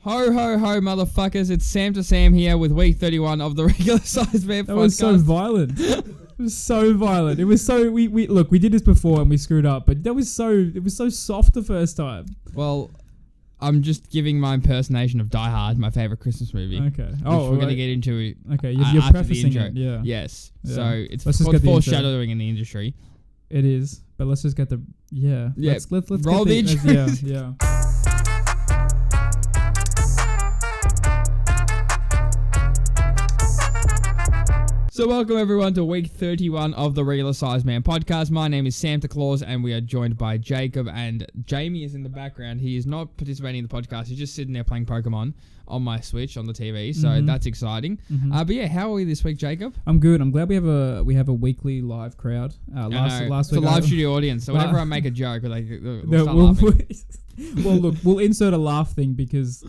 Ho, ho, ho, motherfuckers. It's Sam to Sam here with week 31 of the Regular Size Man podcast. That was so violent. It was so violent. It was so... We look, we did this before and we screwed up, but it was so soft the first time. Well, I'm just giving my impersonation of Die Hard, my favourite Christmas movie. Okay. Which we're going to get into okay, you're after prefacing the intro. it, yeah. Yes. Yeah. So it's Let's just called get the foreshadowing in the industry. It is, but let's just get the... Yeah. Yeah. Let's roll get the intro. Yeah. So welcome everyone to week 31 of the Regular Size Man podcast. My name is Santa Claus and we are joined by Jacob, and Jamie is in the background. He is not participating in the podcast. He's just sitting there playing Pokemon on my Switch on the TV. So that's exciting. But yeah, how are we this week, Jacob? I'm good. I'm glad we have a weekly live crowd. Last it's week a live studio audience. So whenever I make a joke, like, well, start laughing. Well, look, we'll insert a laugh thing because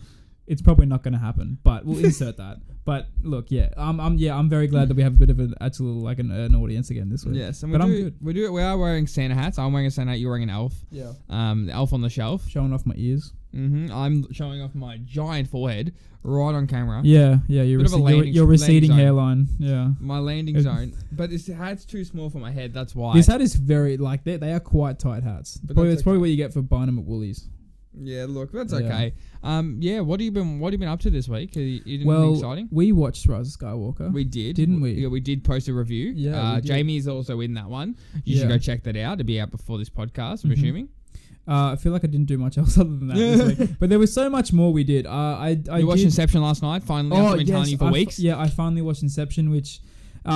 it's probably not going to happen, but we'll insert that. But look, I'm very glad that we have a bit of an audience again this week. Yes, and I'm good. We are wearing Santa hats. I'm wearing a Santa hat. You're wearing an elf. Yeah. The elf on the shelf. Showing off my ears. I'm showing off my giant forehead right on camera. Yeah. Your receding hairline. Yeah. My landing zone. But this hat's too small for my head. That's why. This hat is very they are quite tight hats. That's probably what you get for buying them at Woolies. Yeah, look, that's okay. What have you been up to this week? You doing anything exciting? We watched Rise of Skywalker. We did, didn't we? Yeah, we did post a review. Yeah, Jamie's also in that one. You should go check that out. It'll be out before this podcast, I'm assuming. I feel like I didn't do much else other than that this week. But there was so much more we did. You watched Inception last night, finally, after been telling you for weeks. I finally watched Inception, which...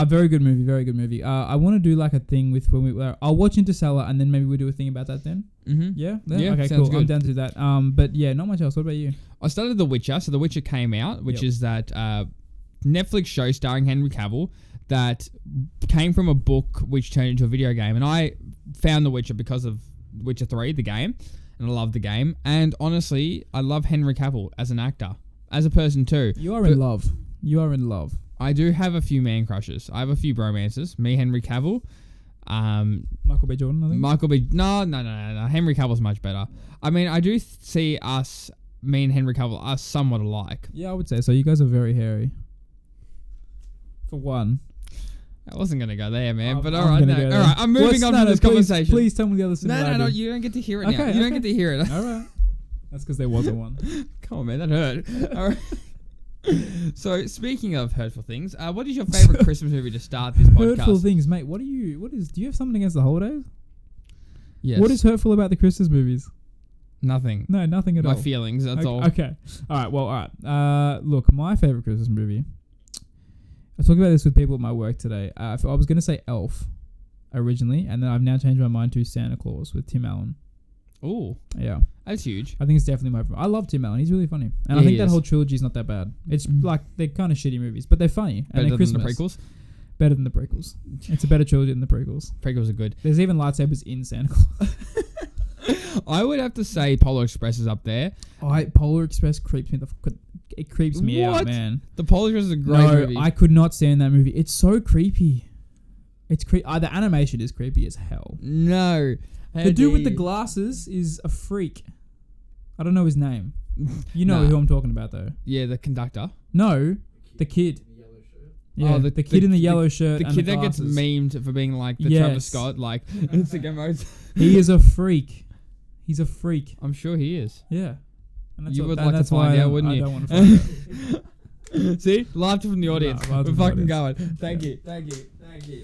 very good movie. I want to do like a thing with when I'll watch Interstellar and then maybe we'll do a thing about that then. Mm-hmm. Yeah? Okay, cool. Good. I'm down to do that. But yeah, not much else. What about you? I started The Witcher. So The Witcher came out, which is that Netflix show starring Henry Cavill that came from a book which turned into a video game. And I found The Witcher because of Witcher 3, the game. And I love the game. And honestly, I love Henry Cavill as an actor. As a person too. You are in love. I do have a few man crushes. I have a few bromances. Me, Henry Cavill. Michael B. Jordan, I think. No. Henry Cavill's much better. I mean, I do see me and Henry Cavill are somewhat alike. Yeah, I would say so. You guys are very hairy. For one. I wasn't going to go there, man. But all right. I'm moving on from this conversation. Please tell me the other similarity. No. You don't get to hear it now. You don't get to hear it. All right. That's because there wasn't one. Come on, man. That hurt. All right. So speaking of hurtful things, what is your favorite Christmas movie to start this podcast? Hurtful things, mate. Do you have something against the holidays? Yes. What is hurtful about the Christmas movies? Nothing. No, nothing at all. My feelings, that's all. Okay. All right. Look, my favorite Christmas movie. I was talking about this with people at my work today. I was going to say Elf originally, and then I've now changed my mind to Santa Claus with Tim Allen. Ooh. Yeah. That's huge. I think it's definitely my favorite. I love Tim Allen. He's really funny. And I think that whole trilogy is not that bad. It's like, they're kind of shitty movies, but they're funny. And Better they're than the prequels? Better than the prequels. It's a better trilogy than the prequels. Prequels are good. There's even lightsabers in Santa Claus. I would have to say Polar Express is up there. Polar Express creeps me it creeps me out, man. The Polar Express is a great movie. I could not stand that movie. It's so creepy. It's the animation is creepy as hell. No. The dude with the glasses is a freak. I don't know his name. You know who I'm talking about, though. Yeah, the conductor. No, the kid. Yeah, the kid in the yellow shirt. The kid that gets memed for being like the Travis Scott, like Instagram mode. He is a freak. He's a freak. I'm sure he is. Yeah. And you would like to find out, wouldn't you? I don't want to find out. See? Laughter from the audience. We're fucking going. Thank you.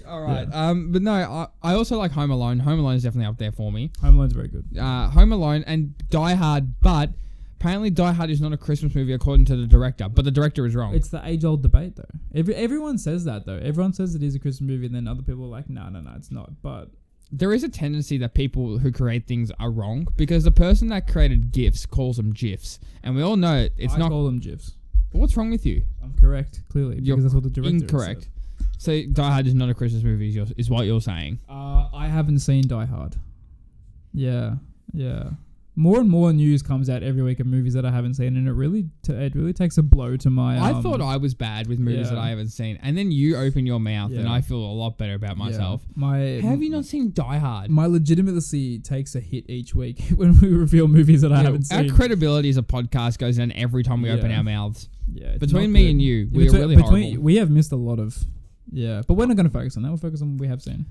All right. Yeah. But no, I also like Home Alone. Home Alone is definitely up there for me. Home Alone's very good. Home Alone and Die Hard, but apparently Die Hard is not a Christmas movie according to the director, but the director is wrong. It's the age-old debate, though. Everyone says that, though. Everyone says it is a Christmas movie, and then other people are like, no, it's not. But there is a tendency that people who create things are wrong because the person that created GIFs calls them GIFs, and we all know I call them GIFs. What's wrong with you? I'm correct, clearly, because that's what the director incorrect. Said. So Die Hard is not a Christmas movie, is what you're saying. I haven't seen Die Hard. Yeah. more and more news comes out every week of movies that I haven't seen, and it really takes a blow to my. I thought I was bad with movies that I haven't seen, and then you open your mouth, and I feel a lot better about myself. How have you not seen Die Hard? My legitimacy takes a hit each week when we reveal movies that I haven't seen. Our credibility as a podcast goes down every time we open our mouths. Yeah, between me and you, we are really horrible. We have missed a lot of. Yeah, but we're not going to focus on that. We'll focus on what we have seen.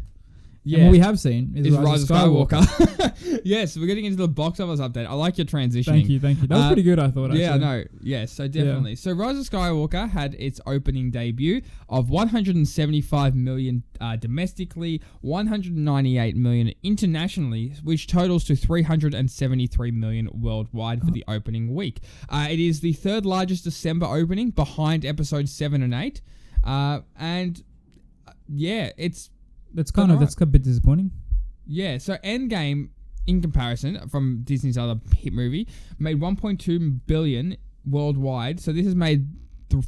Yeah. And what we have seen is Rise of Skywalker. Yes, we're getting into the box office update. I like your transitioning. Thank you. That was pretty good, I thought, actually. Yeah, no. Yes, so definitely. Yeah. So Rise of Skywalker had its opening debut of 175 million domestically, 198 million internationally, which totals to 373 million worldwide for the opening week. It is the third largest December opening behind episodes 7 and 8. That's a bit disappointing. Yeah, so Endgame, in comparison, from Disney's other hit movie, made 1.2 billion worldwide. So this has made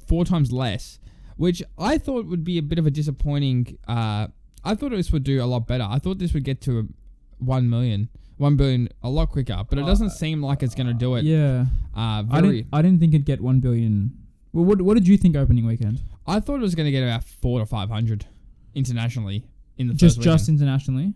4 times less, which I thought would be a bit of a disappointing. I thought this would do a lot better. I thought this would get to 1 billion a lot quicker, but it doesn't seem like it's going to do it. Yeah. I didn't think it'd get 1 billion. Well, what did you think opening weekend? I thought it was going to get about 400 to 500 internationally. In the just internationally,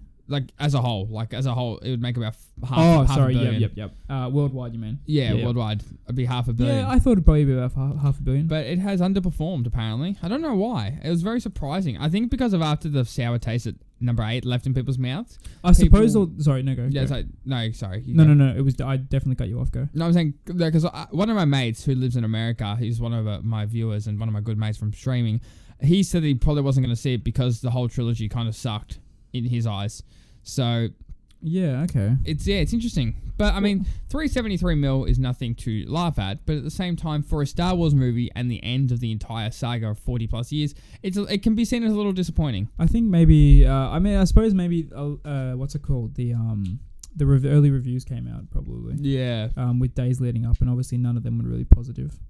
as a whole, it would make about half a billion. Yep. Worldwide, you mean? Yeah, worldwide, it'd be $500 million. Yeah, I thought it'd probably be about $500 million. But it has underperformed apparently. I don't know why. It was very surprising. I think because of after the sour taste at number 8 left in people's mouths. I suppose. Sorry, no, go. Yeah, go. No, sorry. No. It was. I definitely cut you off. Go. No, I'm saying because one of my mates who lives in America, he's one of my viewers and one of my good mates from streaming. He said he probably wasn't going to see it because the whole trilogy kind of sucked in his eyes. So yeah, okay. It's interesting. But I mean, 373 mil is nothing to laugh at, but at the same time, for a Star Wars movie and the end of the entire saga of 40 plus years, it can be seen as a little disappointing. I think maybe I suppose maybe what's it called? The early reviews came out probably. Yeah. With days leading up, and obviously none of them were really positive.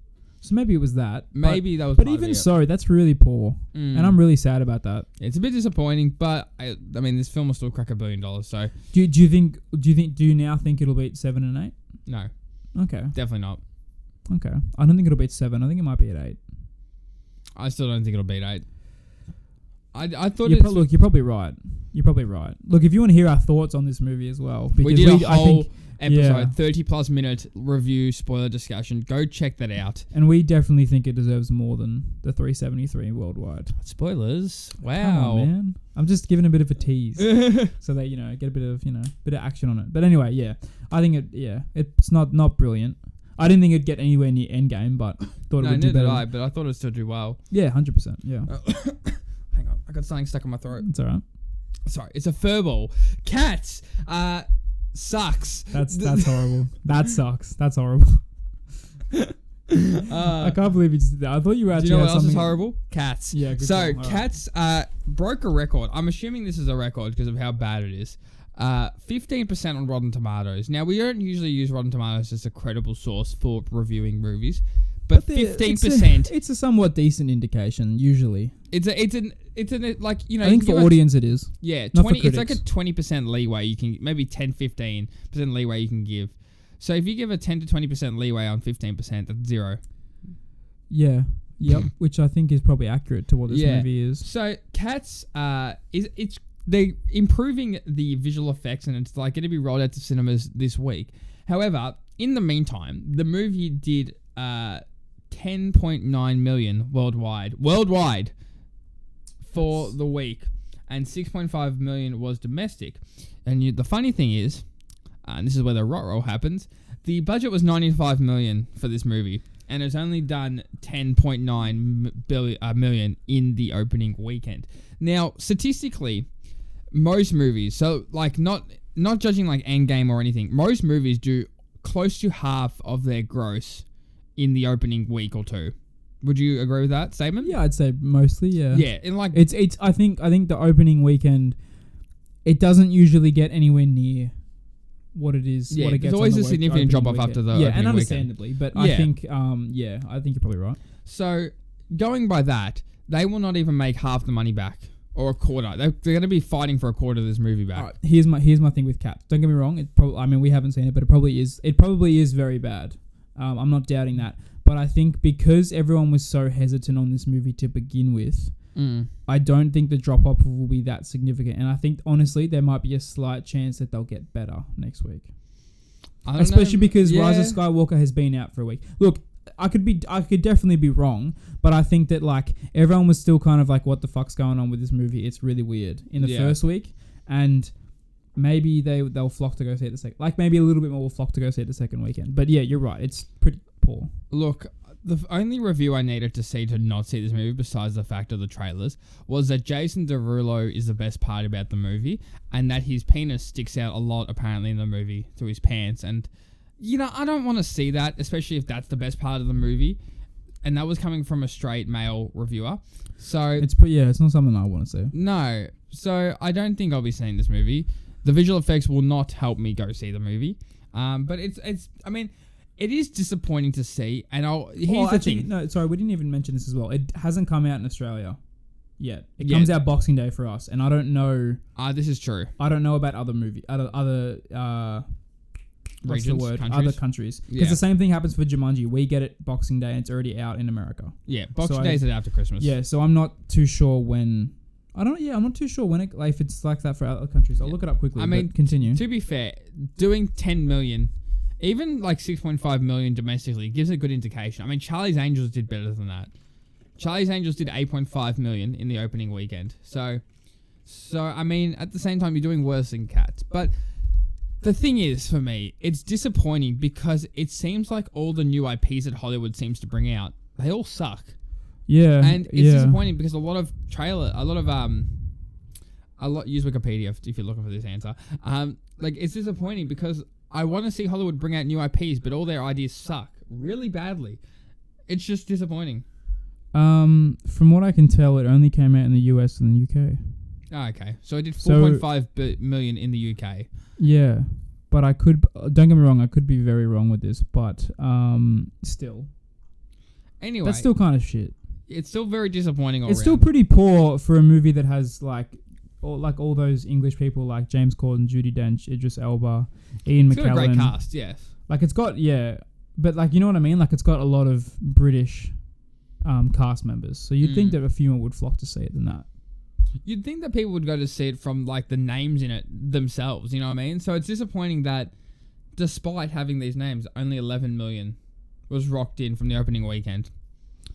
So maybe it was that. Maybe that was. But even so, that's really poor, and I'm really sad about that. It's a bit disappointing, but I mean, this film will still crack $1 billion. So, do you now think it'll beat 7 and 8? No. Okay. Definitely not. Okay. I don't think it'll beat 7. I think it might be at 8. I still don't think it'll beat 8. I thought look, you're probably right. Look, if you want to hear our thoughts on this movie as well, because we did a whole episode, 30 plus minute review spoiler discussion. Go check that out. And we definitely think it deserves more than the 373 worldwide. Spoilers. Wow. Come on, man. I'm just giving a bit of a tease so that, get a bit of action on it. But anyway, yeah. I think it's not brilliant. I didn't think it'd get anywhere near Endgame, but thought it would do better. But I thought it'd still do well. Yeah, 100%. Yeah. Hang on. I got something stuck in my throat. It's all right. Sorry. It's a furball. Cats. Sucks. That's horrible. That sucks. That's horrible. I can't believe you just did that. I thought you were actually. Do you know what else is horrible? Cats. Yeah. Good so call. Cats broke a record. I'm assuming this is a record because of how bad it is. 15% on Rotten Tomatoes. Now we don't usually use Rotten Tomatoes as a credible source for reviewing movies, but 15%. It's a somewhat decent indication usually. It's like I think for audience it is. Yeah, not 20. For it's like a 20% leeway you can maybe 10-15% leeway you can give. So if you give a 10 to 20% leeway on 15%, that's 0. Yeah. Yep. Which I think is probably accurate to what this movie is. So Cats they're improving the visual effects and it's like going to be rolled out to cinemas this week. However, in the meantime, the movie did 10.9 million worldwide for the week, and 6.5 million was domestic. And the funny thing is, and this is where the rot roll happens, the budget was 95 million for this movie, and it's only done 10.9 million in the opening weekend. Now, statistically, most movies, so like not judging like Endgame or anything, most movies do close to half of their gross in the opening week or two. Would you agree with that statement? Yeah, I'd say mostly, yeah. Yeah, and like it's I think the opening weekend, it doesn't usually get anywhere near what it is. Yeah, what it gets there's always on a significant drop off after the opening and understandably, weekend. But I think I think you're probably right. So going by that, they will not even make half the money back or a quarter. They're going to be fighting for a quarter of this movie back. All right, here's my thing with Cats. Don't get me wrong. I mean, we haven't seen it, but it probably is very bad. I'm not doubting that. But I think because everyone was so hesitant on this movie to begin with, I don't think the drop off will be that significant. And I think honestly, there might be a slight chance that they'll get better next week. Especially because Rise of Skywalker has been out for a week. Look, I could definitely be wrong, but I think that like everyone was still kind of like, what the fuck's going on with this movie? It's really weird in the first week, and maybe they'll flock to go see it the second. Like maybe a little bit more will flock to go see it the second weekend. But yeah, you're right. It's pretty poor. Look, the only review I needed to see to not see this movie, besides the fact of the trailers, was that Jason Derulo is the best part about the movie, and that his penis sticks out a lot apparently in the movie through his pants. And you know, I don't want to see that, especially if that's the best part of the movie. And that was coming from a straight male reviewer. So it's not something I want to see. No. So I don't think I'll be seeing this movie. The visual effects will not help me go see the movie. But I mean, it is disappointing to see. And here's the thing. No, sorry, we didn't even mention this as well. It hasn't come out in Australia yet. It comes out Boxing Day for us, and I don't know. This is true. I don't know about other regions, other countries. Because the same thing happens for Jumanji. We get it Boxing Day and it's already out in America. Yeah, Boxing Day is after Christmas. Yeah, so I'm not too sure when. I'm not too sure when if it's like that for other countries. I'll look it up quickly. I mean, continue. To be fair, doing 10 million, even like 6.5 million domestically, gives a good indication. I mean, Charlie's Angels did better than that. Charlie's Angels did 8.5 million in the opening weekend. So I mean, at the same time, you're doing worse than Cats. But the thing is, for me, it's disappointing because it seems like all the new IPs that Hollywood seems to bring out, they all suck. Yeah. And it's disappointing because use Wikipedia if you're looking for this answer. Like, it's disappointing because I want to see Hollywood bring out new IPs, but all their ideas suck really badly. It's just disappointing. From what I can tell, it only came out in the US and the UK. Oh, okay. So it did 4.5 million in the UK. Yeah. But don't get me wrong, I could be very wrong with this, but still. Anyway. That's still kind of shit. It's still very disappointing all around. It's still pretty poor for a movie that has all those English people like James Corden, Judi Dench, Idris Elba, Ian McKellen. It's got a great cast, yes. Like it's got, but like, you know what I mean? Like it's got a lot of British cast members. So you'd think that a few more would flock to see it than that. You'd think that people would go to see it from like the names in it themselves, you know what I mean? So it's disappointing that despite having these names, only 11 million was rocked in from the opening weekend.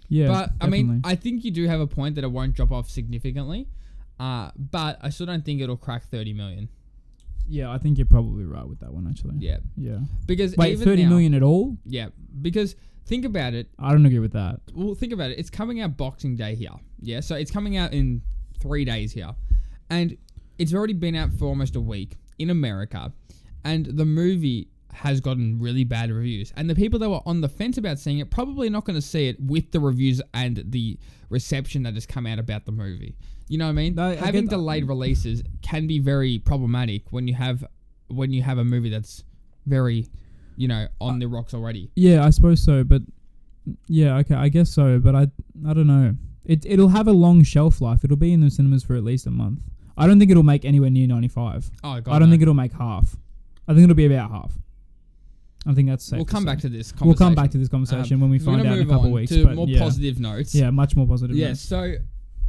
Yeah, but definitely. I mean, I think you do have a point that it won't drop off significantly. But I still don't think it'll crack 30 million. Yeah, I think you're probably right with that one, actually. Yeah. Yeah. Because wait, even 30 million at all? Yeah. Because think about it. I don't agree with that. Well, think about it. It's coming out Boxing Day here. Yeah. So it's coming out in 3 days here. And it's already been out for almost a week in America. And the movie has gotten really bad reviews. And the people that were on the fence about seeing it probably not going to see it with the reviews and the reception that has come out about the movie. You know what I mean? No, having delayed releases can be very problematic when you have a movie that's very, on the rocks already. Yeah, I suppose so. But yeah, okay, I guess so. But I don't know. It'll have a long shelf life. It'll be in the cinemas for at least a month. I don't think it'll make anywhere near 95. Oh, God, I don't think it'll make half. I think it'll be about half. I think that's safe. We'll come back to this conversation. We'll come back to this conversation when we find out in a couple of weeks. To more positive notes. Yeah, much more positive notes. Yes, so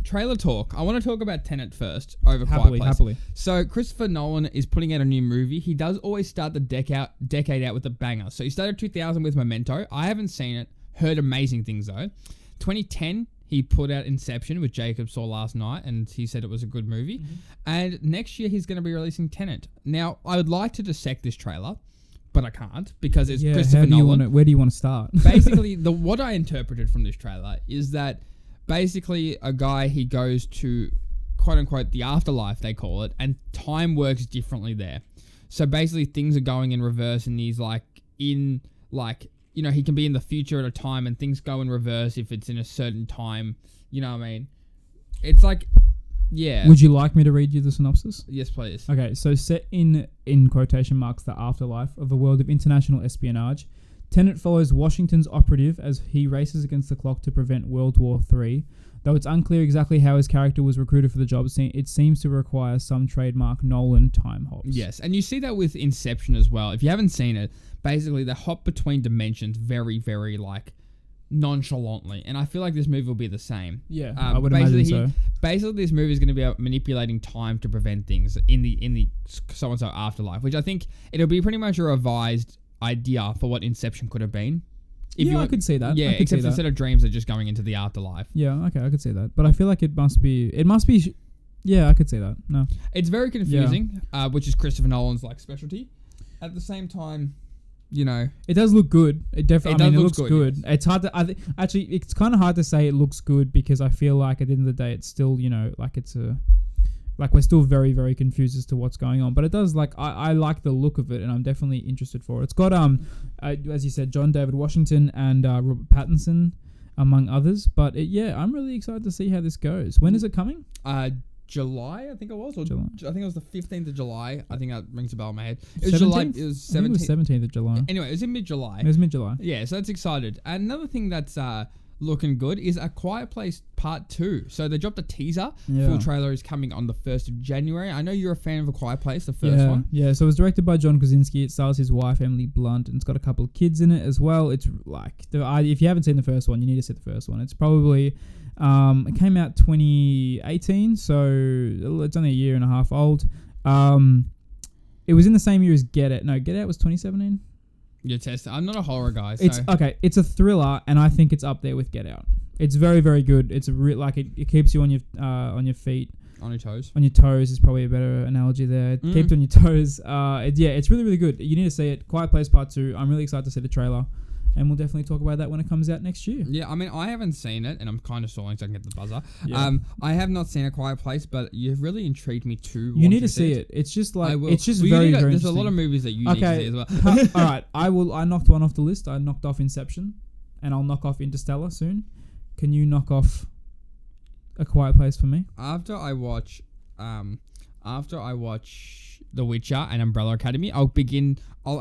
trailer talk. I want to talk about Tenet first over Quiet Place. Happily. So Christopher Nolan is putting out a new movie. He does always start the decade out with a banger. So he started 2000 with Memento. I haven't seen it. Heard amazing things though. 2010, he put out Inception, which Jacob saw last night, and he said it was a good movie. Mm-hmm. And next year he's going to be releasing Tenet. Now, I would like to dissect this trailer, but I can't because it's Christopher Nolan. Where do you want to start? Basically, what I interpreted from this trailer is that basically a guy, he goes to quote unquote the afterlife, they call it, and time works differently there. So basically things are going in reverse, and he's he can be in the future at a time and things go in reverse if it's in a certain time. You know what I mean? It's like, yeah. Would you like me to read you the synopsis? Yes, please. Okay, so set in quotation marks the afterlife of a world of international espionage, Tenet follows Washington's operative as he races against the clock to prevent World War III. Though it's unclear exactly how his character was recruited for the job, it seems to require some trademark Nolan time hops. Yes, and you see that with Inception as well. If you haven't seen it, basically they hop between dimensions very, very like nonchalantly, and I feel like this movie will be the same. Yeah, I would imagine so. Basically, this movie is going to be about manipulating time to prevent things in the so and so afterlife, which I think it'll be pretty much a revised idea for what Inception could have been. I could see that. Yeah, except instead of dreams, they're just going into the afterlife. Yeah, okay, I could see that. But I feel like it must be. Yeah, I could see that. No, it's very confusing, which is Christopher Nolan's like specialty. At the same time, you know, it does look good. It definitely. It looks good. Yes. It's hard to. Actually, it's kind of hard to say it looks good because I feel like at the end of the day, it's still like it's a. Like we're still very, very confused as to what's going on, but it does I like the look of it, and I'm definitely interested for it. It's got as you said, John David Washington and Robert Pattinson, among others. But I'm really excited to see how this goes. When is it coming? July, I think it was. Or July. I think it was the 15th of July. I think that rings a bell in my head. It was 17th? July. It was 17th of July. Anyway, it was in mid-July. It was mid-July. Yeah, so that's excited. And another thing that's looking good is A Quiet Place Part 2. So they dropped a teaser. Yeah. Full trailer is coming on the 1st of January. I know you're a fan of A Quiet Place, the first one. Yeah, so it was directed by John Krasinski. It stars his wife, Emily Blunt, and it's got a couple of kids in it as well. It's like, if you haven't seen the first one, you need to see the first one. It's probably, it came out 2018, so it's only a year and a half old. It was in the same year as Get Out. No, Get Out was 2017. You're testing. I'm not a horror guy. So. It's okay. It's a thriller, and I think it's up there with Get Out. It's very, very good. It's it keeps you on your feet, on your toes. On your toes is probably a better analogy there. It keeps on your toes. It's really, really good. You need to see it. Quiet Place Part 2. I'm really excited to see the trailer, and we'll definitely talk about that when it comes out next year. Yeah, I mean, I haven't seen it, and I'm kind of stalling so I can get the buzzer. Yeah. I have not seen A Quiet Place, but you've really intrigued me to. You need to see it. It's just like it's just very, very There's interesting. a lot of movies that you need to see as well. All right, I knocked one off the list. I knocked off Inception, and I'll knock off Interstellar soon. Can you knock off A Quiet Place for me? After I watch The Witcher and Umbrella Academy, I'll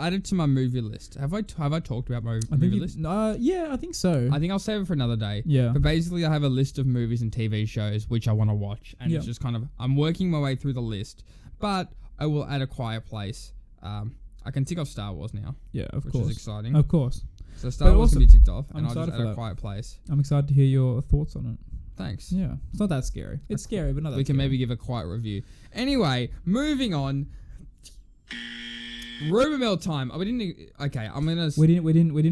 add it to my movie list. Have I talked about my movie list? Yeah, I think so. I think I'll save it for another day. Yeah. But basically, I have a list of movies and TV shows which I want to watch, and it's just kind of I'm working my way through the list. But I will add A Quiet Place. I can tick off Star Wars now. Yeah, of which course. is exciting. Of course. So Star Wars can be ticked off, and I'll just add A Quiet Place. I'm excited to hear your thoughts on it. Thanks. Yeah, it's not that scary. It's scary, but not that We can scary. maybe give a quiet review. Anyway, moving on. Rumor mill time. We didn't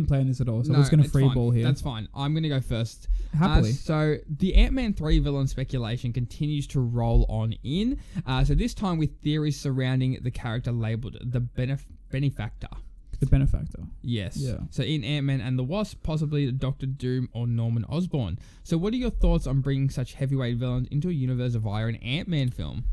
plan this at all, so we're just gonna free ball here. That's fine. I'm gonna go first. Happily. So the Ant-Man 3 villain speculation continues to roll on in. So this time with theories surrounding the character labeled the benefactor. The benefactor. Yes. Yeah. So in Ant-Man and the Wasp, possibly Dr. Doom or Norman Osborn. So what are your thoughts on bringing such heavyweight villains into a universe via an Ant-Man film?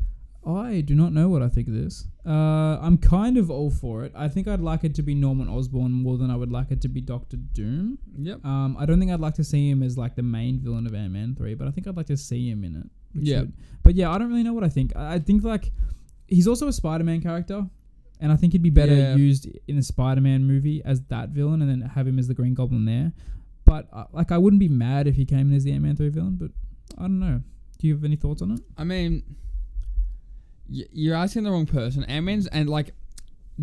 I do not know what I think of this. I'm kind of all for it. I think I'd like it to be Norman Osborn more than I would like it to be Dr. Doom. Yep. I don't think I'd like to see him as like the main villain of Ant-Man 3, but I think I'd like to see him in it. Yeah. But yeah, I don't really know what I think. I think like he's also a Spider-Man character, and I think he'd be better used in a Spider-Man movie as that villain, and then have him as the Green Goblin there. But I wouldn't be mad if he came in as the Ant-Man 3 villain. But I don't know. Do you have any thoughts on it? I mean, you're asking the wrong person. Ant-Man's and like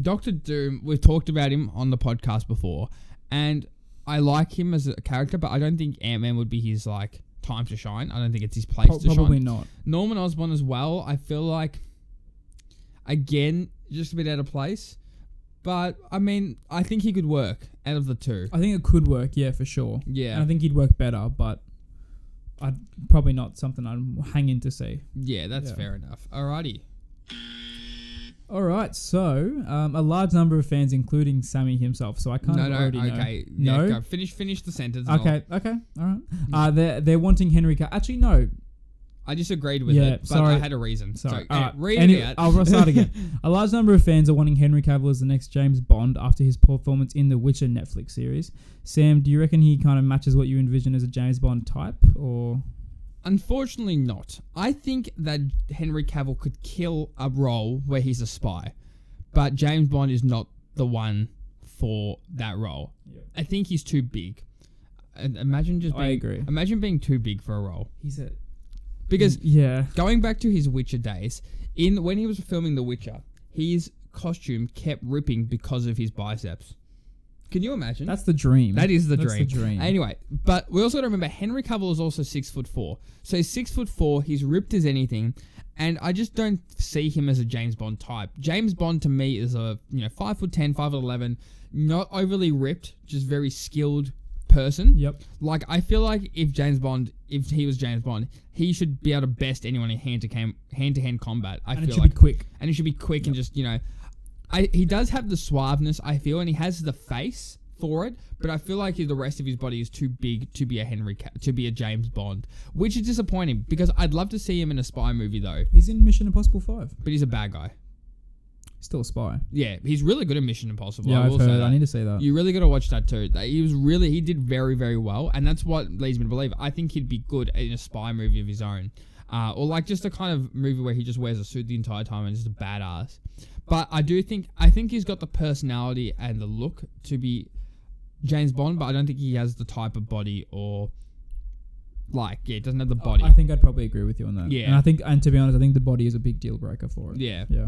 Dr. Doom. We've talked about him on the podcast before, and I like him as a character, but I don't think Ant-Man would be his like time to shine. I don't think it's his place to shine. Probably not. Norman Osborn as well. I feel like again just a bit out of place, but I mean I think he could work out of the two. I think it could work, yeah, for sure. Yeah, and I think he'd work better, but I'd probably not something I'd hang in to see. Yeah, that's fair enough. Alrighty. All right, so a large number of fans, including Sammy himself. So I kind of already know. Okay, no. Go. Finish the sentence. Okay, all right. They're wanting Henry Cavill. Actually, no. I disagreed with it, but I had a reason. Sorry. So, read it out. I'll start again. A large number of fans are wanting Henry Cavill as the next James Bond after his performance in the Witcher Netflix series. Sam, do you reckon he kind of matches what you envision as a James Bond type, or? Unfortunately not. I think that Henry Cavill could kill a role where he's a spy, but James Bond is not the one for that role. Yep. I think he's too big. And imagine just being, I agree. Imagine being too big for a role. Because yeah. going back to his Witcher days, when he was filming The Witcher, his costume kept ripping because of his biceps. Can you imagine? That's the dream. That is the That's dream. the dream. Anyway, but we also got to remember Henry Cavill is also 6'4". So he's 6'4". He's ripped as anything, and I just don't see him as a James Bond type. James Bond to me is a 5'10", 5'11", not overly ripped, just very skilled person. Yep. Like I feel like if he was James Bond, he should be able to best anyone in hand-to-hand combat. And it should be quick. And it should be quick and just he does have the suaveness, I feel, and he has the face for it, but I feel like the rest of his body is too big to be a James Bond, which is disappointing because I'd love to see him in a spy movie though. He's in Mission Impossible 5. But he's a bad guy. Still a spy. Yeah, he's really good at Mission Impossible. Yeah, I I've will say heard. that. I need to say that. You really got to watch that too. He did very, very well, and that's what leads me to believe. I think he'd be good in a spy movie of his own. Or like just a kind of movie where he just wears a suit the entire time and is just a badass. But I think he's got the personality and the look to be James Bond, but I don't think he has the type of body doesn't have the body. I think I'd probably agree with you on that. Yeah. And to be honest, I think the body is a big deal breaker for it. Yeah. Yeah.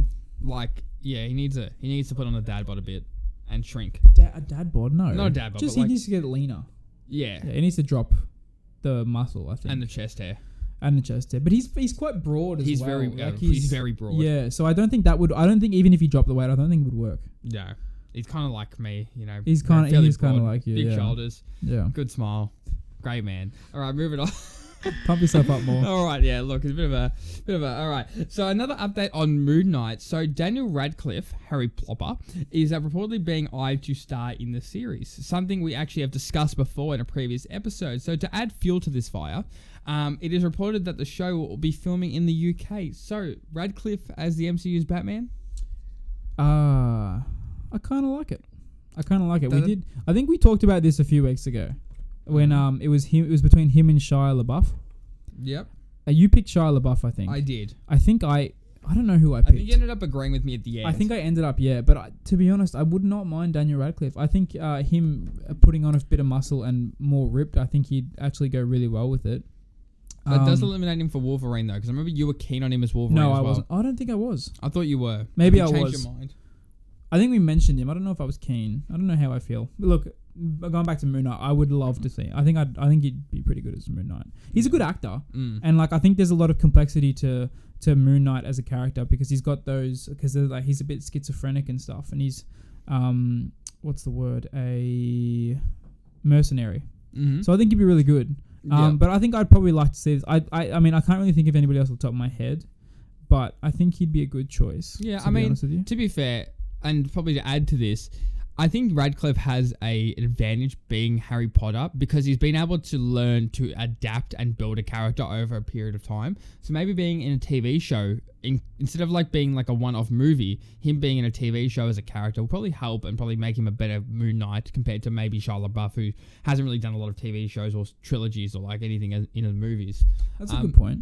He needs to put on a dad bod a bit and shrink. A dad bod? No. Not a dad bod, Just but he needs to get leaner. Yeah. He needs to drop the muscle, I think. And the chest hair. And the chest hair. But he's quite broad as well. He's very broad. Yeah, so I don't think even if he dropped the weight, I don't think it would work. No. He's kind of like me, He's kind of like you, big shoulders. Yeah. Good smile. Great man. All right, moving on. Pump yourself up more. All right, yeah. Look, it's a bit of a. All right. So another update on Moon Knight. So Daniel Radcliffe, Harry Plopper, is reportedly being eyed to star in the series. Something we actually have discussed before in a previous episode. So to add fuel to this fire, it is reported that the show will be filming in the UK. So Radcliffe as the MCU's Batman. I kind of like it. I think we talked about this a few weeks ago. When it was between him and Shia LaBeouf. Yep. You picked Shia LaBeouf, I think. I did. I think I don't know who I picked. I think you ended up agreeing with me at the end. I think I ended up, yeah. But to be honest, I would not mind Daniel Radcliffe. I think him putting on a bit of muscle and more ripped, I think he'd actually go really well with it. That does eliminate him for Wolverine though, because I remember you were keen on him as Wolverine. No, as I well. wasn't. I don't think I was. I thought you were. Maybe you I changed was. Your mind. I think we mentioned him. I don't know if I was keen. I don't know how I feel. But look, going back to Moon Knight, I would love to see. I think he'd be pretty good as Moon Knight. He's a good actor, and I think there's a lot of complexity to Moon Knight as a character because he's got those he's a bit schizophrenic and stuff, and he's what's the word, a mercenary. Mm-hmm. So I think he'd be really good. But I think I'd probably like to see this. I mean I can't really think of anybody else off the top of my head, but I think he'd be a good choice. Yeah, to be fair. And probably to add to this, I think Radcliffe has an advantage being Harry Potter because he's been able to learn to adapt and build a character over a period of time. So maybe being in a TV show, instead of being like a one-off movie, him being in a TV show as a character will probably help and probably make him a better Moon Knight compared to maybe Shia LaBeouf, who hasn't really done a lot of TV shows or trilogies or like anything in the movies. That's a good point.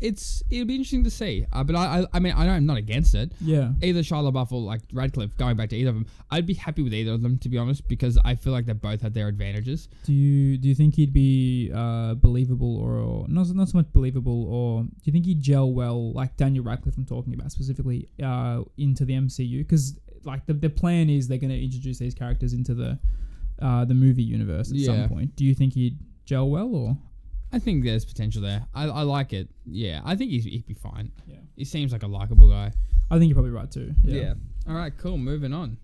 It'll be interesting to see. But I'm not against it. Yeah. Either Shia LaBeouf or like Radcliffe, going back to either of them, I'd be happy with either of them to be honest, because I feel like they both have their advantages. Do you think he'd be believable or not so much believable, or do you think he'd gel well, like Daniel Radcliffe I'm talking about specifically, into the MCU? Because like the plan is they're going to introduce these characters into the movie universe at some point. Do you think he'd gel well, or? I think there's potential there. I like it. Yeah, I think he'd be fine. Yeah, he seems like a likable guy. I think you're probably right too. Yeah. All right, cool. Moving on.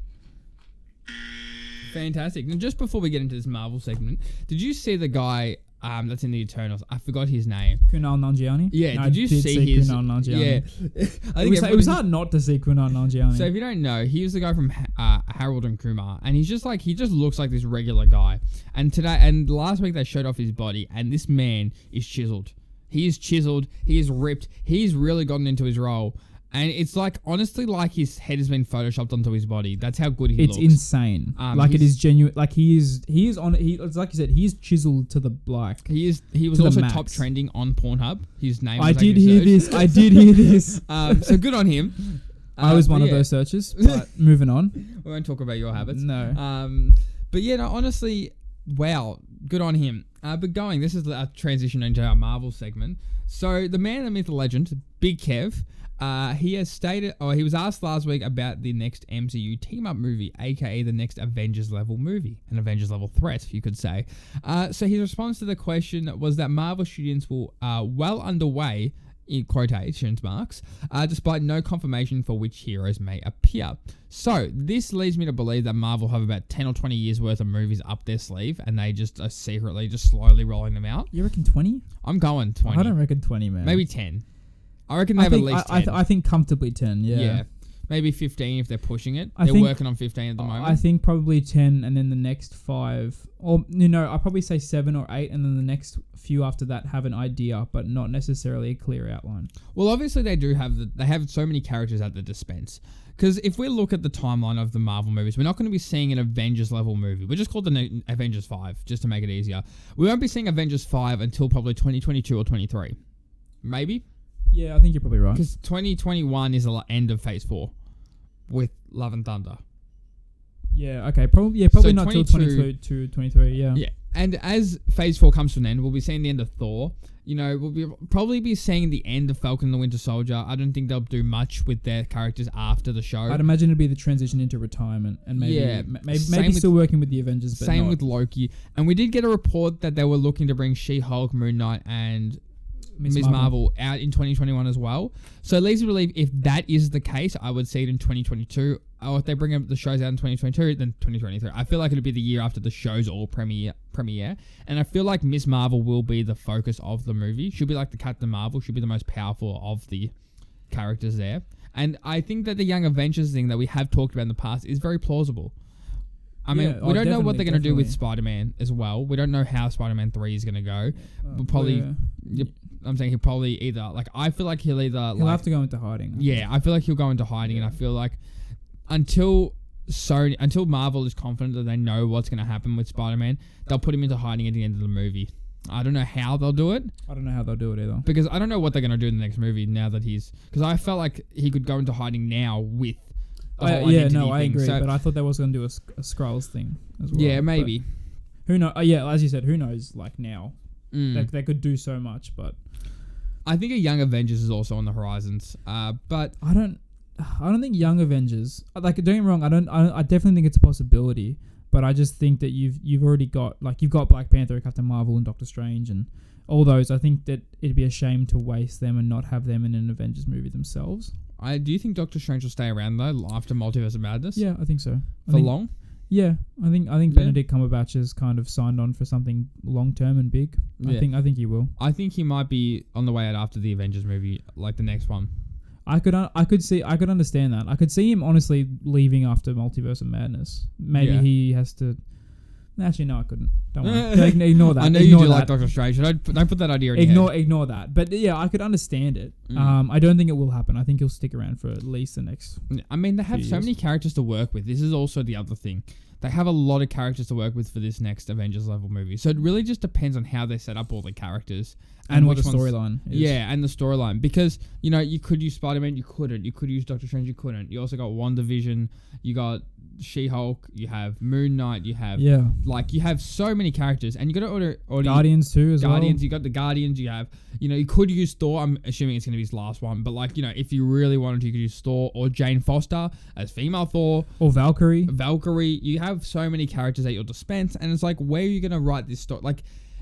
Fantastic. Now, just before we get into this Marvel segment, did you see the guy that's in the Eternals? I forgot his name. Kumail Nanjiani? Yeah, no, did you see his... Kumail Nanjiani? Yeah. It was hard not to see Kumail Nanjiani. So if you don't know, he was the guy from Harold and Kumar, and he just looks like this regular guy. And last week they showed off his body, and this man is chiseled. He is chiseled. He is ripped. He's really gotten into his role. And it's like, honestly, like his head has been photoshopped onto his body. That's how good he looks. It's insane. It is genuine. Like it's like you said, he is chiseled to the black. He was also top trending on Pornhub. His name was I did hear this. So good on him. I was one of those searches, but moving on. We won't talk about your habits. No. But yeah, no, honestly, wow, good on him. But this is a transition into our Marvel segment. So the man, the myth, the legend, Big Kev, he has stated, he was asked last week about the next MCU team-up movie, aka the next Avengers level movie, an Avengers level threat, you could say. So his response to the question was that Marvel Studios will well underway, in quotations marks, despite no confirmation for which heroes may appear. So this leads me to believe that Marvel have about 10 or 20 years worth of movies up their sleeve, and they just are secretly just slowly rolling them out. You reckon 20? I'm going 20. I don't reckon 20, man. Maybe 10. I reckon they have at least 10. I think comfortably 10, yeah. Maybe 15 if they're pushing it. I they're think, working on 15 at the moment. I think probably 10 and then the next 5. Or, I'll probably say 7 or 8 and then the next few after that have an idea, but not necessarily a clear outline. Well, obviously they do have they have so many characters at the dispense. Because if we look at the timeline of the Marvel movies, we're not going to be seeing an Avengers level movie. We're just called the Avengers 5, just to make it easier. We won't be seeing Avengers 5 until probably 2022 or 23. Maybe? Yeah, I think you're probably right. Because 2021 is the end of Phase 4 with Love and Thunder. Yeah, okay. Probably So not till 22, 23, yeah. Yeah. And as Phase 4 comes to an end, we'll be seeing the end of Thor. We'll probably be seeing the end of Falcon and the Winter Soldier. I don't think they'll do much with their characters after the show. I'd imagine it'd be the transition into retirement and maybe still working with the Avengers. But same with Loki. And we did get a report that they were looking to bring She-Hulk, Moon Knight, and Ms. Marvel out in 2021 as well. So it leads me to believe if that is the case, I would see it in 2022. Or if they bring up the shows out in 2022, then 2023. I feel like it'll be the year after the shows all premiere. And I feel like Ms. Marvel will be the focus of the movie. She'll be like the Captain Marvel. She'll be the most powerful of the characters there. And I think that the Young Avengers thing that we have talked about in the past is very plausible. I mean, we don't know what they're going to do with Spider-Man as well. We don't know how Spider-Man 3 is going to go. We'll probably... I'm saying he'll probably either... I feel like he'll either... He'll have to go into hiding. Yeah, I feel like he'll go into hiding, and I feel like until Marvel is confident that they know what's going to happen with Spider-Man, they'll put him into hiding at the end of the movie. I don't know how they'll do it. I don't know how they'll do it either. Because I don't know what they're going to do in the next movie now that he's... Because I felt like he could go into hiding now with I agree. So, but I thought they was going to do a Skrulls thing as well. Yeah, maybe. Who knows? As you said, who knows, now. They could do so much, but... I think a Young Avengers is also on the horizons. But... I don't think Young Avengers... don't get me wrong, I definitely think it's a possibility, but I just think that you've already got... you've got Black Panther, Captain Marvel, and Doctor Strange, and all those. I think that it'd be a shame to waste them and not have them in an Avengers movie themselves. Do you think Doctor Strange will stay around, though, after Multiverse of Madness? Yeah, I think so. Long? Yeah, I think Benedict Cumberbatch has kind of signed on for something long term and big. Yeah. I think he will. I think he might be on the way out after the Avengers movie, like the next one. I could understand that. I could see him honestly leaving after Multiverse of Madness. Maybe he has to. Actually, no, I couldn't. Don't worry. Ignore that. I know you do like Doctor Strange. Don't put that idea in your head. Ignore that. But yeah, I could understand it. I don't think it will happen. I think he'll stick around for at least the next. I mean, they have so many characters to work with. This is also the other thing. They have a lot of characters to work with for this next Avengers level movie. So it really just depends on how they set up all the characters. And what the storyline is. Yeah, and the storyline. Because, you could use Spider-Man, you couldn't. You could use Doctor Strange, you couldn't. You also got WandaVision, you got She-Hulk, you have Moon Knight, you have... Yeah. You have so many characters. And you got to Guardians too as well. Guardians, you got the Guardians, you have... you could use Thor. I'm assuming it's going to be his last one. But, if you really wanted to, you could use Thor or Jane Foster as female Thor. Or Valkyrie. You have so many characters at your dispense. And it's where are you going to write this story?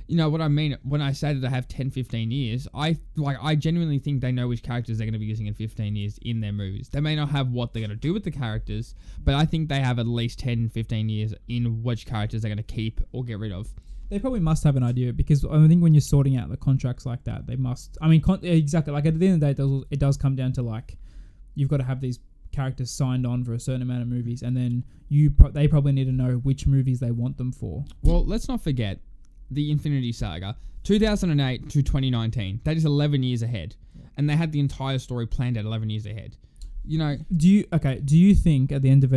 What I mean when I say that they have 10, 15 years, I genuinely think they know which characters they're going to be using in 15 years in their movies. They may not have what they're going to do with the characters, but I think they have at least 10, 15 years in which characters they're going to keep or get rid of. They probably must have an idea because I think when you're sorting out the contracts like that, they must... exactly. At the end of the day, it does come down to you've got to have these characters signed on for a certain amount of movies, and then they probably need to know which movies they want them for. Well, let's not forget the Infinity Saga, 2008 to 2019. That is 11 years ahead. And they had the entire story planned at 11 years ahead. Do you think at the end of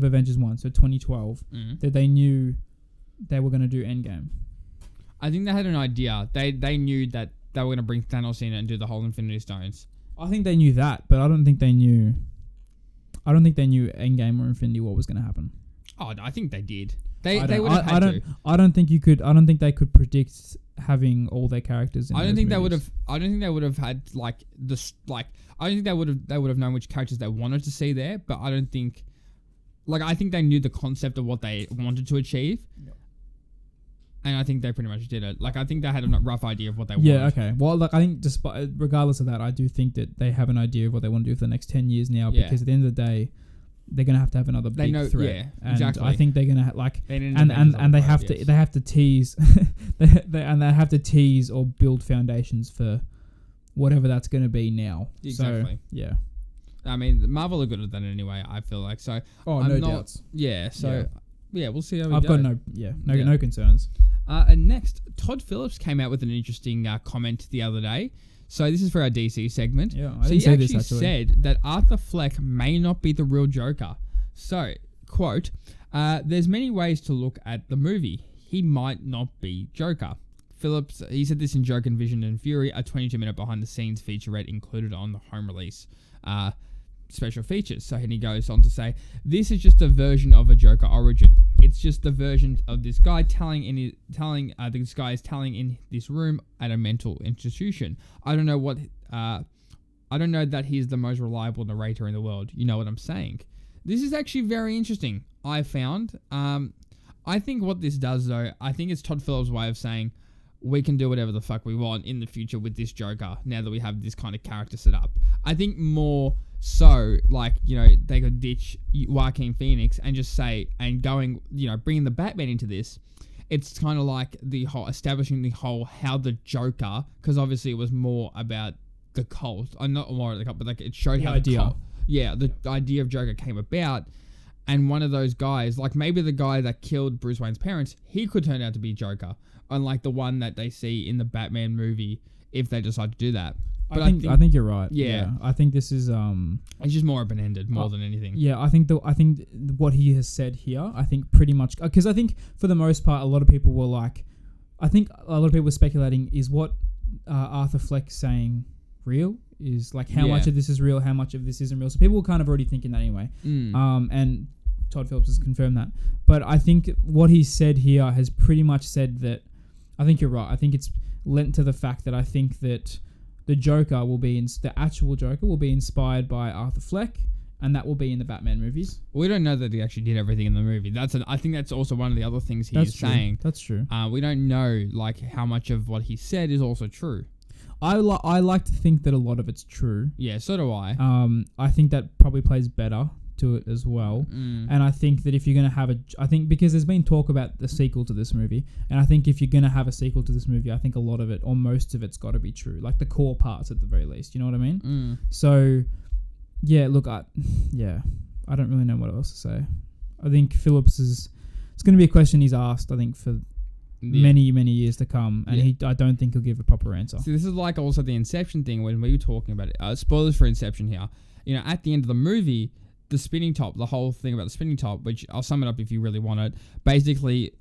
Avengers 1, so 2012, that they knew they were going to do Endgame? I think they had an idea. They knew that they were going to bring Thanos in and do the whole Infinity Stones. I think they knew that, but I don't think they knew Endgame or Infinity War was going to happen. Oh, I think they did. They would have had to. I don't think they could predict having all their characters in I don't think movies. they would have. I don't think they would have had like this. Like I don't think they would have known which characters they wanted to see there. But I don't think. Like I think they knew the concept of what they wanted to achieve. Yep. And I think they pretty much did it. Like I think they had a rough idea of what they wanted. Yeah. Okay. Well, like I think regardless of that, I do think that they have an idea of what they want to do for the next 10 years now. Yeah. Because at the end of the day, they're gonna have to have another big threat. Yeah, and exactly. I think they're gonna and they have to tease they have to tease or build foundations for whatever that's gonna be now. Exactly. So, yeah. I mean, Marvel are good at that anyway. I feel like so. No doubts. Yeah. So yeah, we'll see how we go. I've got no concerns. And next, Todd Phillips came out with an interesting comment the other day. So this is for our DC segment. Yeah, so he actually said that Arthur Fleck may not be the real Joker. So, quote, there's many ways to look at the movie. He might not be Joker. Phillips, he said this in Joker and Vision and Fury, a 22-minute behind-the-scenes featurette included on the home release special features. So he goes on to say, this is just a version of a Joker origin. It's just the version of this guy this guy is telling in this room at a mental institution. I don't know that he's the most reliable narrator in the world. You know what I'm saying? This is actually very interesting, I found. I think what this does, though, I think it's Todd Phillips' way of saying we can do whatever the fuck we want in the future with this Joker now that we have this kind of character set up. I think more so, like, you know, they could ditch Joaquin Phoenix and just say, and going, you know, bringing the Batman into this, it's kind of like the whole, establishing the whole, how the Joker, because obviously it was more about the cult, not more of the cult, but like it showed how the cult, the idea of Joker came about. And one of those guys, like maybe the guy that killed Bruce Wayne's parents, he could turn out to be Joker. Unlike the one that they see in the Batman movie, if they decide to do that. But I think you're right. Yeah. I think this is it's just more open-ended more than anything. Yeah, I think what he has said here, I think pretty much, because I think for the most part, a lot of people were like, I think a lot of people were speculating, is what Arthur Fleck saying real? Is like how much of this is real, how much of this isn't real. So people were kind of already thinking that anyway. And Todd Phillips has confirmed that. But I think what he said here has pretty much said that, I think you're right. I think it's lent to the fact that I think that the Joker will be, the actual Joker will be inspired by Arthur Fleck, and that will be in the Batman movies. We don't know that he actually did everything in the movie. I think that's also one of the other things he's saying. That's true. We don't know like how much of what he said is also true. I like to think that a lot of it's true. Yeah, so do I. I think that probably plays better to it as well. And I think that if you're going to have I think because there's been talk about the sequel to this movie, and I think if you're going to have a sequel to this movie, I think a lot of it, or most of it's got to be true. Like the core parts at the very least, you know what I mean? So, yeah, look, I don't really know what else to say. I think Phillips it's going to be a question he's asked, I think, for many years to come, and I don't think he'll give a proper answer. See, this is like also the Inception thing when we were talking about it. Spoilers for Inception here. You know, at the end of the movie, the spinning top, the whole thing about the spinning top, which I'll sum it up if you really want it. Basically,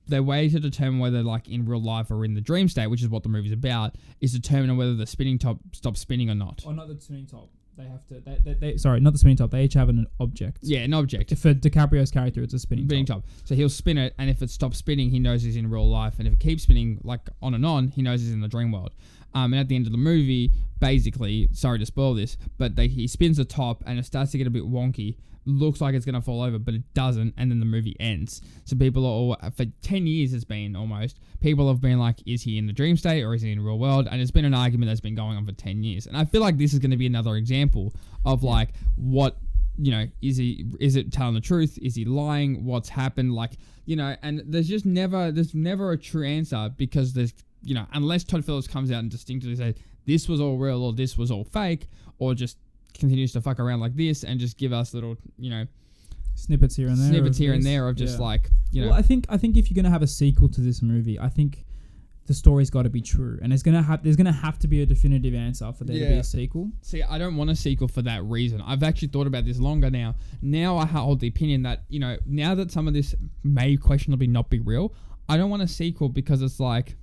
the way to determine whether, like, in real life or in the dream state, which is what the movie's about, is determining whether the spinning top stops spinning or not. Or not the spinning top. They have to. Sorry, not the spinning top. They each have an object. Yeah, an object. For DiCaprio's character, it's a spinning top. So he'll spin it, and if it stops spinning, he knows he's in real life. And if it keeps spinning, like on and on, he knows he's in the dream world. And at the end of the movie, basically, sorry to spoil this, but he spins the top, and it starts to get a bit wonky. Looks like it's going to fall over, but it doesn't, and then the movie ends. So people are all, for 10 years it's been almost, people have been like, is he in the dream state or is he in real world? And it's been an argument that's been going on for 10 years. And I feel like this is going to be another example of like, what, you know, is it telling the truth? Is he lying? What's happened? Like, you know, and there's never a true answer, because there's, you know, unless Todd Phillips comes out and distinctly says, this was all real or this was all fake, or just continues to fuck around like this and just give us little, you know, snippets here and there of just like, you know. Well, I think if you're gonna have a sequel to this movie, I think the story's got to be true, and there's gonna have to be a definitive answer for there to be a sequel. See, I don't want a sequel for that reason. I've actually thought about this longer now. Now I hold the opinion that, you know, now that some of this may questionably not be real, I don't want a sequel, because it's like,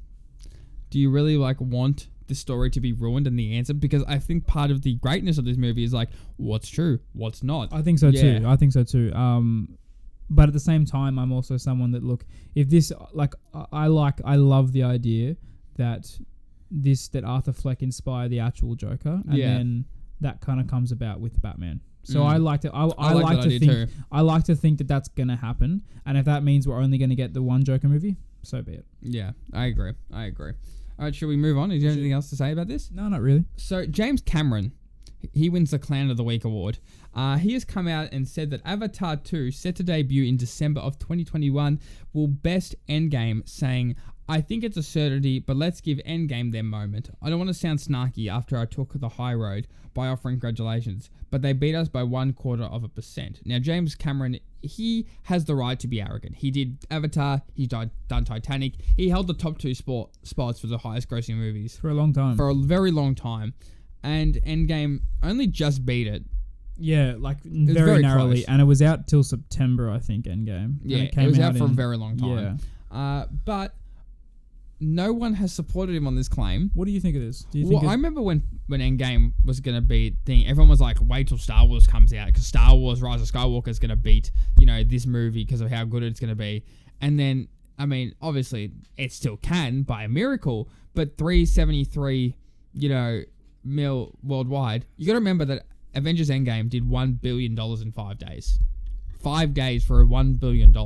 do you really like want the story to be ruined and the answer, because I think part of the greatness of this movie is like what's true, what's not. I think so too. But at the same time, I'm also someone that if this I love the idea that Arthur Fleck inspired the actual Joker, and then that kind of comes about with Batman. So I like to think that that's gonna happen, and if that means we're only gonna get the one Joker movie, so be it. Yeah, I agree. All right, should we move on? Is there anything else to say about this? No, not really. So James Cameron, he wins the Clown of the Week award. He has come out and said that Avatar 2, set to debut in December of 2021, will best Endgame, saying, "I think it's a certainty, but let's give Endgame their moment. I don't want to sound snarky after I took the high road by offering congratulations, but they beat us by 0.25%. Now, James Cameron, he has the right to be arrogant. He did Avatar, he's done Titanic, he held the top 2 spots for the highest grossing movies. For a long time. For a very long time. And Endgame only just beat it. Yeah, very narrowly. Close. And it was out till September, I think, Endgame. Yeah, it was out for a very long time. Yeah. But no one has supported him on this claim. What do you think it is? I remember when Endgame was going to be thing, everyone was like, wait till Star Wars comes out, because Star Wars Rise of Skywalker is going to beat, this movie because of how good it's going to be. And then, I mean, obviously, it still can by a miracle, but 373, mil worldwide. You got to remember that Avengers Endgame did $1 billion in 5 days. 5 days for $1 billion.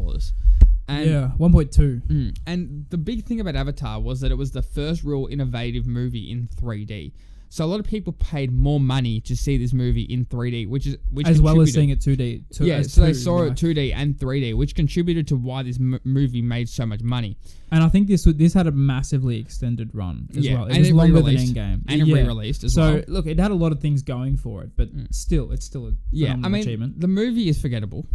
And 1.2. And the big thing about Avatar was that it was the first real innovative movie in 3D. So a lot of people paid more money to see this movie in 3D, which as well as seeing it 2D. So they saw it 2D and 3D, which contributed to why this movie made so much money. And I think this had a massively extended run as well. It was longer than Endgame. And it re-released as well. So, look, it had a lot of things going for it, but still, it's still a phenomenal achievement. The movie is forgettable.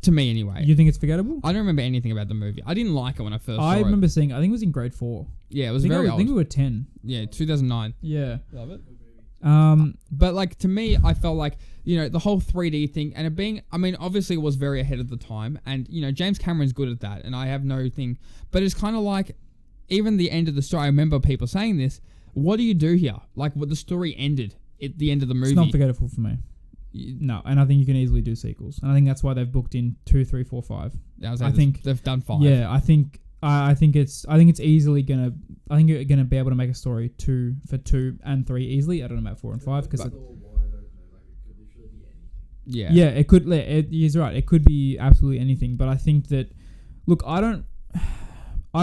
To me, anyway. You think it's forgettable? I don't remember anything about the movie. I didn't like it when I first saw it. I remember seeing, I think it was in grade 4. Yeah, it was very old. I think we were 10. Yeah, 2009. Yeah. Love it. But to me, I felt like, the whole 3D thing, and it being, obviously it was very ahead of the time, and, James Cameron's good at that, and I have no thing, but it's kind of like, even the end of the story, I remember people saying this, what do you do here? What the story ended at the end of the movie. It's not forgettable for me. No, and I think you can easily do sequels, and I think that's why they've booked in 2, 3, 4, 5. I think they've done 5. Yeah, I think it's easily gonna. I think you're gonna be able to make a story 2 and 3 easily. I don't know about 4 and 5 because. Yeah, it could. He's right. It could be absolutely anything, but I think that. Look, I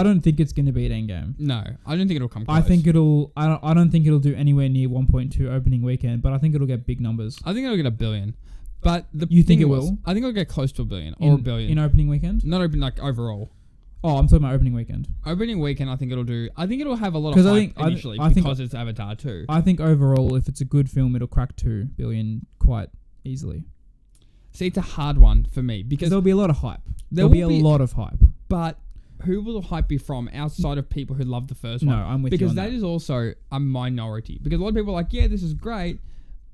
don't think it's going to beat Endgame. No, I don't think it'll come close. I don't think it'll do anywhere near 1.2 opening weekend, but I think it'll get big numbers. I think it'll get $1 billion. But you think it will? I think it'll get close to $1 billion or $1 billion in opening weekend. Not overall. Oh, I'm talking about opening weekend. Opening weekend, I think it'll have a lot of hype initially because it's Avatar 2. I think overall, if it's a good film, it'll crack $2 billion quite easily. See, it's a hard one for me because there'll be a lot of hype. There'll be a lot of hype, but who will the hype be from outside of people who love the first one? No, I'm with you because on that is also a minority. Because a lot of people are like, yeah, this is great,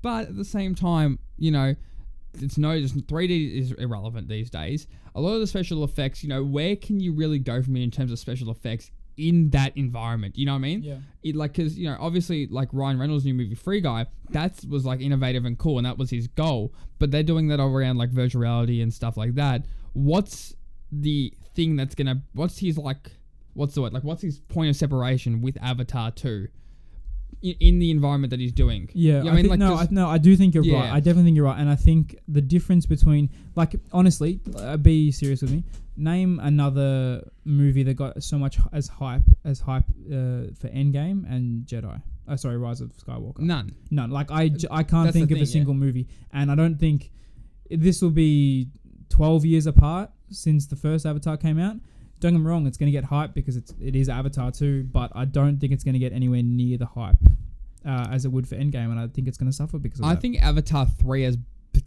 but at the same time, just 3D is irrelevant these days. A lot of the special effects, where can you really go from it in terms of special effects in that environment? You know what I mean? Yeah. Because obviously, Ryan Reynolds' new movie Free Guy, that was innovative and cool, and that was his goal. But they're doing that all around virtual reality and stuff like that. What's the thing that's gonna? What's his what's his point of separation with Avatar 2? In the environment that he's doing. Yeah, I do think you're right. I definitely think you're right. And I think the difference between, honestly, be serious with me. Name another movie that got so much as hype for Endgame and Jedi. Rise of Skywalker. None. I can't think of a single movie. And I don't think this will be 12 years apart since the first Avatar came out. Don't get me wrong, it's going to get hype because it is Avatar 2, but I don't think it's going to get anywhere near the hype as it would for Endgame, and I think it's going to suffer because of that. I think Avatar 3 has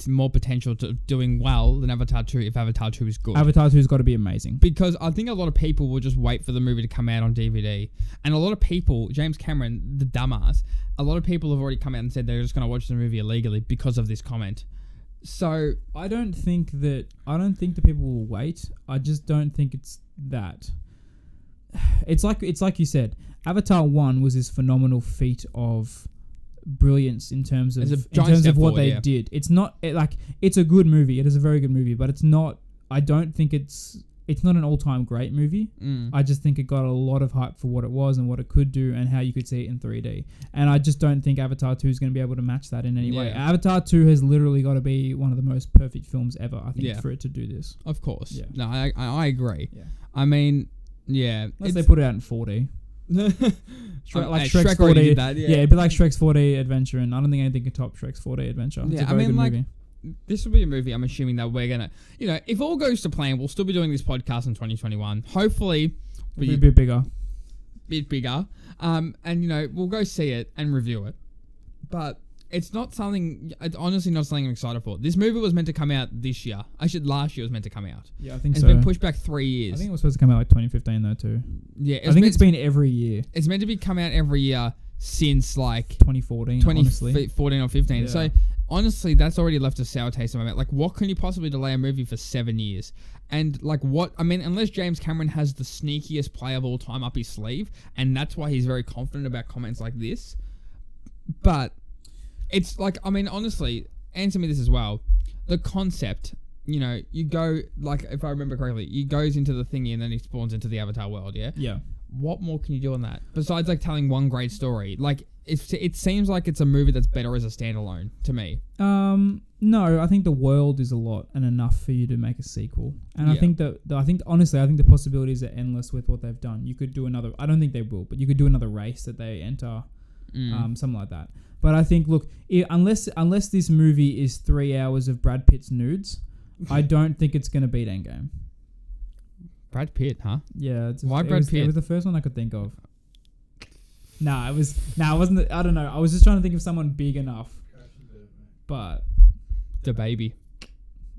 more potential to doing well than Avatar 2 if Avatar 2 is good. Avatar 2 has got to be amazing. Because I think a lot of people will just wait for the movie to come out on DVD. And a lot of people, James Cameron, the dumbass, a lot of people have already come out and said they're just going to watch the movie illegally because of this comment. So I don't think the people will wait. I just don't think it's that. It's like you said, Avatar 1 was this phenomenal feat of brilliance in terms of what they did. It's not it's a good movie. It is a very good movie, but it's not. I don't think it's not an all-time great movie. I just think it got a lot of hype for what it was and what it could do and how you could see it in 3D. And I just don't think Avatar 2 is going to be able to match that in any way. Avatar 2 has literally got to be one of the most perfect films ever, I think, for it to do this. Of course. Yeah. No, I agree. Yeah. I mean, yeah. Unless they put it out in 4D. Shrek's 4D. Did that, it'd be like Shrek's 4D adventure, and I don't think anything can top Shrek's 4D adventure. It's a very good movie. This will be a movie I'm assuming that we're going to, if all goes to plan, we'll still be doing this podcast in 2021. Hopefully, be a bit bigger. And, we'll go see it and review it. But it's honestly not something I'm excited for. This movie was meant to come out this year. Last year was meant to come out. Yeah, I think so. It's been pushed back 3 years. I think it was supposed to come out like 2015 though too. Yeah. I think it's been every year. It's meant to be come out every year since 2014, 2014 or 15. Yeah. So honestly, that's already left a sour taste in my mouth. Like, what can you possibly delay a movie for 7 years? And unless James Cameron has the sneakiest play of all time up his sleeve, and that's why he's very confident about comments like this. But it's honestly, answer me this as well. The concept, you go, if I remember correctly, he goes into the thingy and then he spawns into the Avatar world, yeah? Yeah. What more can you do on that? Besides, telling one great story. It seems like it's a movie that's better as a standalone, to me. No, I think the world is a lot and enough for you to make a sequel. And I think honestly, the possibilities are endless with what they've done. You could do another, I don't think they will, but you could do another race that they enter, something like that. But I think, look, unless this movie is 3 hours of Brad Pitt's nudes, I don't think it's going to beat Endgame. Brad Pitt, huh? Yeah. Why Brad Pitt? It was the first one I could think of. It wasn't. I don't know. I was just trying to think of someone big enough. But the baby.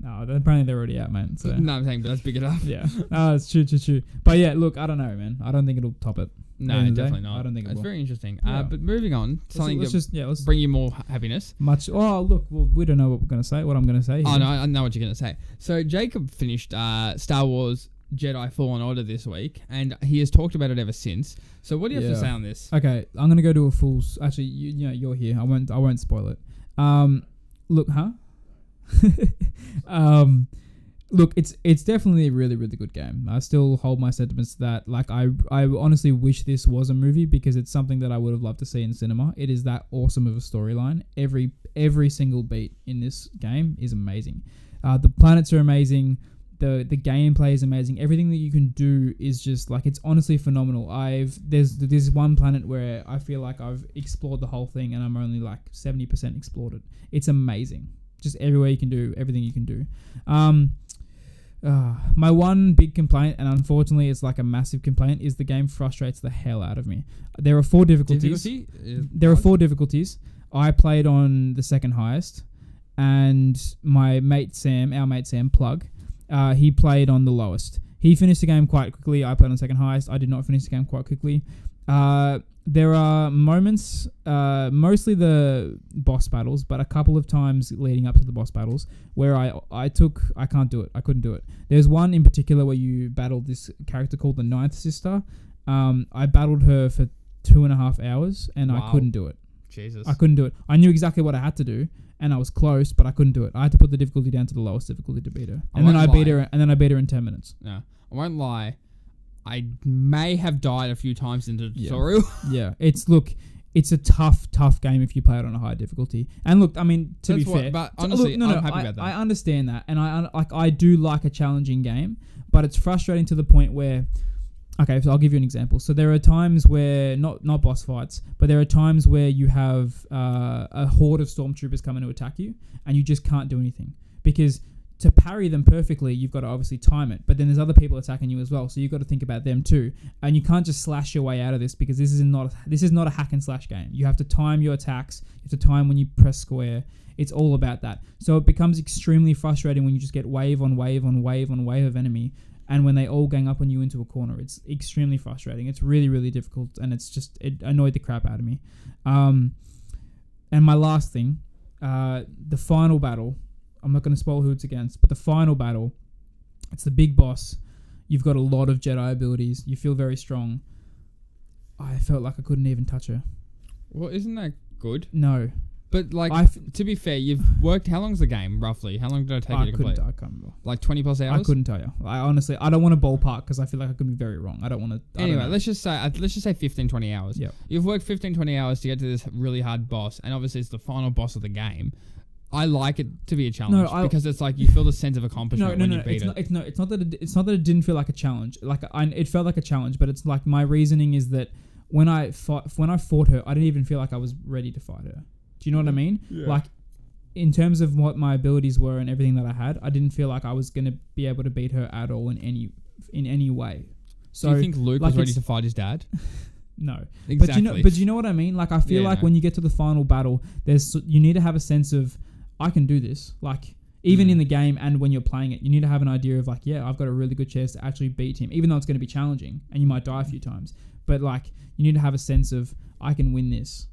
No, apparently they're already out, man. So. No, I'm saying, but that's big enough. Yeah. It's true. But yeah, look, I don't know, man. I don't think it'll top it. No, definitely not. I don't think it will. It's very interesting. But moving on, let's bring you more happiness. Look, we don't know what I'm going to say. Oh, no, I know what you're going to say. So Jacob finished Star Wars Jedi Fallen Order this week, and he has talked about it ever since. So what do you have to say on this? Okay, I'm going to go to a full... Actually, you're here. I won't spoil it. Look, huh? Look, it's definitely a really, really good game. I still hold my sentiments to that. I honestly wish this was a movie because it's something that I would have loved to see in cinema. It is that awesome of a storyline. Every single beat in this game is amazing. The planets are amazing. The gameplay is amazing. Everything that you can do is just it's honestly phenomenal. There's one planet where I feel like I've explored the whole thing and I'm only 70% explored it. It's amazing. Just everywhere you can do, everything you can do. My one big complaint, and unfortunately it's a massive complaint, is the game frustrates the hell out of me. There are 4 difficulties. There are 4 difficulties. I played on the second highest, and our mate Sam Plug, he played on the lowest. He finished the game quite quickly. I played on the second highest. I did not finish the game quite quickly. There are moments, mostly the boss battles, but a couple of times leading up to the boss battles where I can't do it. I couldn't do it. There's one in particular where you battled this character called the Ninth Sister. I battled her for 2.5 hours and I couldn't do it. Jesus. I couldn't do it. I knew exactly what I had to do and I was close, but I couldn't do it. I had to put the difficulty down to the lowest difficulty to beat her. And then I beat her in 10 minutes. No, I won't lie. I may have died a few times in the tutorial. Yeah, it's a tough game if you play it on a high difficulty. And look, I mean, to be fair, but honestly, I'm happy about that. I understand that, and I do like a challenging game, but it's frustrating to the point where, okay, so I'll give you an example. So there are times where not boss fights, but there are times where you have a horde of stormtroopers coming to attack you, and you just can't do anything because to parry them perfectly, you've got to obviously time it. But then there's other people attacking you as well, so you've got to think about them too. And you can't just slash your way out of this because this is not a hack and slash game. You have to time your attacks. You have to time when you press square. It's all about that. So it becomes extremely frustrating when you just get wave on wave on wave on wave of enemy, and when they all gang up on you into a corner. It's extremely frustrating. It's really, really difficult, and it annoyed the crap out of me. And my last thing, the final battle. I'm not going to spoil who it's against, but the final battle, it's the big boss. You've got a lot of Jedi abilities. You feel very strong. I felt like I couldn't even touch her. Well, isn't that good? No. But like, to be fair, you've worked. How long's the game roughly? How long did it take you to complete? I can't remember. Like 20 plus hours. I couldn't tell you. I honestly, I don't want to ballpark because I feel like I could be very wrong. I don't want to. Anyway, let's just say 15, 20 hours. Yeah. You've worked 15, 20 hours to get to this really hard boss, and obviously it's the final boss of the game. I like it to be a challenge because it's like you feel the sense of accomplishment when you beat it. It's not that it didn't feel like a challenge. Like it felt like a challenge, but it's like my reasoning is that when I fought her, I didn't even feel like I was ready to fight her. Do you know what I mean? Yeah. Like, in terms of what my abilities were and everything that I had, I didn't feel like I was going to be able to beat her at all in any way. So, do you think Luke was ready to fight his dad? No. Exactly. But you know what I mean? Like, I feel like when you get to the final battle, you need to have a sense of, I can do this. Like, even in the game and when you're playing it, you need to have an idea of like, yeah, I've got a really good chance to actually beat him, even though it's going to be challenging and you might die a few times. But like, you need to have a sense of, I can win this.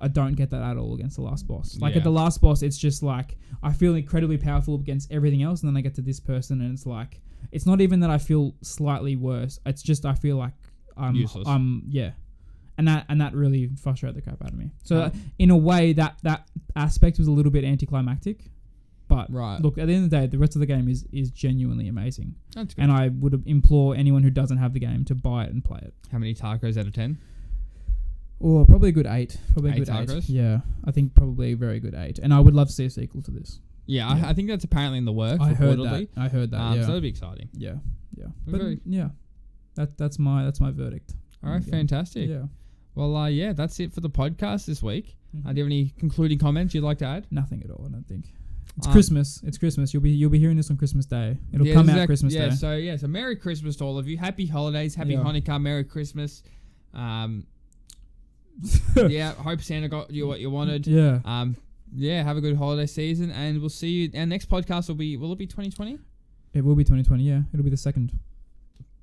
I don't get that at all against the last boss. Like at the last boss, it's just like, I feel incredibly powerful against everything else. And then I get to this person and it's like, it's not even that I feel slightly worse. It's just, I feel like useless. Yeah. And that really frustrated the crap out of me. So in a way that aspect was a little bit anticlimactic. But look, at the end of the day, the rest of the game is genuinely amazing. That's good. And I would implore anyone who doesn't have the game to buy it and play it. How many tacos out of 10? Oh, probably a good 8. Probably a good tacos? 8. Yeah, I think probably a very good 8. And I would love to see a sequel to this. Yeah, I think that's apparently in the works. I heard that. Yeah. So that'd be exciting. Yeah. But yeah, that's my verdict. All right, fantastic. Yeah. Well, that's it for the podcast this week. Mm-hmm. Do you have any concluding comments you'd like to add? Nothing at all, I don't think. It's Christmas. It's Christmas. You'll be hearing this on Christmas Day. It'll come out Christmas Day. So Merry Christmas to all of you. Happy holidays. Happy Hanukkah. Merry Christmas. Hope Santa got you what you wanted. Yeah. Have a good holiday season, and we'll see you. Our next podcast will it be 2020? It will be 2020. Yeah, it'll be the 2nd.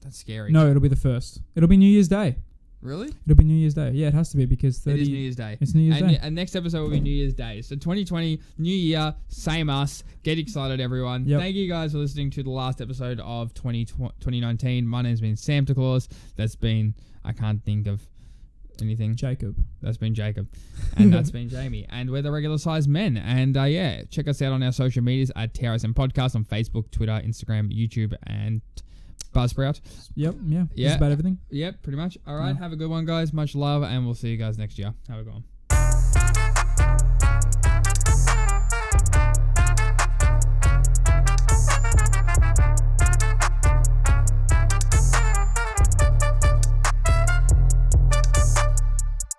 That's scary. No, it'll be the 1st. It'll be New Year's Day. Really? It'll be New Year's Day. Yeah, it has to be because it is New Year's Day. It's New Year's Day. And next episode will be New Year's Day. So 2020, New Year, same us. Get excited, everyone. Yep. Thank you guys for listening to the last episode of 2019. My name's been Santa Claus. That's been, I can't think of anything. Jacob. That's been Jacob. And that's been Jamie. And we're the Regular Sized Men. And check us out on our social medias at TRSM Podcast on Facebook, Twitter, Instagram, YouTube, and Buzzsprout. Yep, yeah. Just about everything. Yep, pretty much. All right, have a good one, guys. Much love, and we'll see you guys next year. Have a good one.